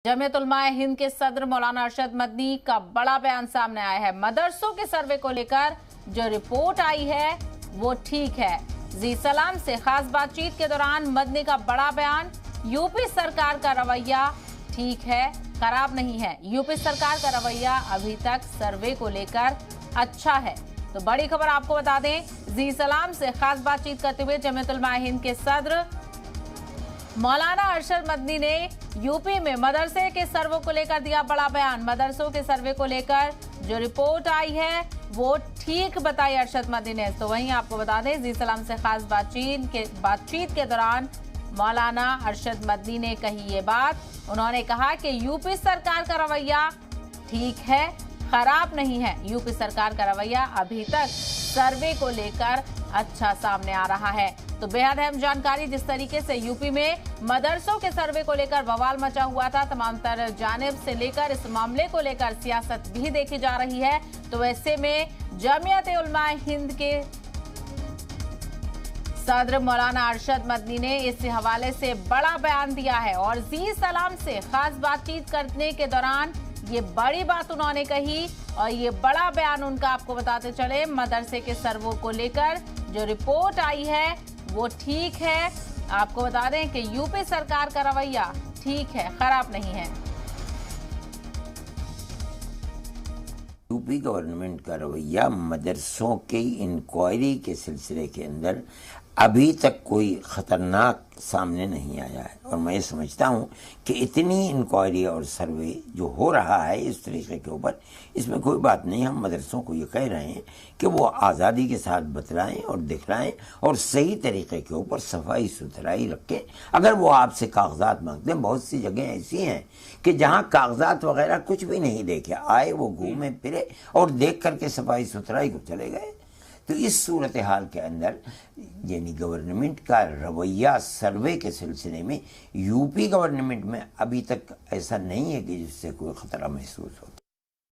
जमीयत उलमाए हिंद के सदर मौलाना अरशद मदनी का बड़ा बयान सामने आया है। मदरसों के सर्वे को लेकर जो रिपोर्ट आई है वो ठीक है। जी सलाम से खास बातचीत के दौरान मदनी का बड़ा बयान, यूपी सरकार का रवैया ठीक है, खराब नहीं है। यूपी सरकार का रवैया अभी तक सर्वे को लेकर अच्छा है। तो बड़ी खबर आपको बता दें, जी सलाम से खास बातचीत करते हुए जमीयत उलमाए हिंद के सदर मौलाना अरशद मदनी ने यूपी में मदरसे के सर्वे को लेकर दिया बड़ा बयान। मदरसों के सर्वे को लेकर जो रिपोर्ट आई है वो ठीक बताई अरशद मदनी ने। तो वहीं आपको बता दें, जी सलाम से खास बातचीत के दौरान मौलाना अरशद मदनी ने कही ये बात। उन्होंने कहा कि यूपी सरकार का रवैया ठीक है, खराब नहीं है। यूपी सरकार का रवैया अभी तक सर्वे को लेकर अच्छा सामने आ रहा है। तो बेहद अहम जानकारी, जिस तरीके से यूपी में मदरसों के सर्वे को लेकर बवाल मचा हुआ था, तमाम तरह जानिब से लेकर इस मामले को लेकर सियासत भी देखी जा रही है। तो ऐसे में जमीयत उलमाए हिंद के सदर मौलाना अरशद मदनी ने इस हवाले से बड़ा बयान दिया है और जी सलाम से खास बातचीत करने के दौरान ये बड़ी बात उन्होंने कही और ये बड़ा बयान उनका आपको बताते चले। मदरसे के सर्वे को लेकर जो रिपोर्ट आई है वो ठीक है। आपको बता दें कि यूपी सरकार का रवैया ठीक है, खराब नहीं है। यूपी गवर्नमेंट का रवैया मदरसों की इंक्वायरी के सिलसिले के अंदर अभी तक कोई खतरनाक सामने नहीं आया है। और मैं समझता हूँ कि इतनी इंक्वायरी और सर्वे जो हो रहा है इस तरीके के ऊपर, इसमें कोई बात नहीं। हम मदरसों को ये कह रहे हैं कि वो आज़ादी के साथ बतलाएं और दिखलाएं और सही तरीके के ऊपर सफाई सुथराई रखें। अगर वो आपसे कागजात मांगते हैं, बहुत सी जगह ऐसी हैं कि जहाँ कागजात वगैरह कुछ भी नहीं देखे आए, वो घूमे फिरे और देख करके सफाई सुथराई को चले गए। तो इस सूरत हाल के अंदर यानी गवर्नमेंट का रवैया सर्वे के सिलसिले में यूपी गवर्नमेंट में अभी तक ऐसा नहीं है कि जिससे कोई खतरा महसूस होता।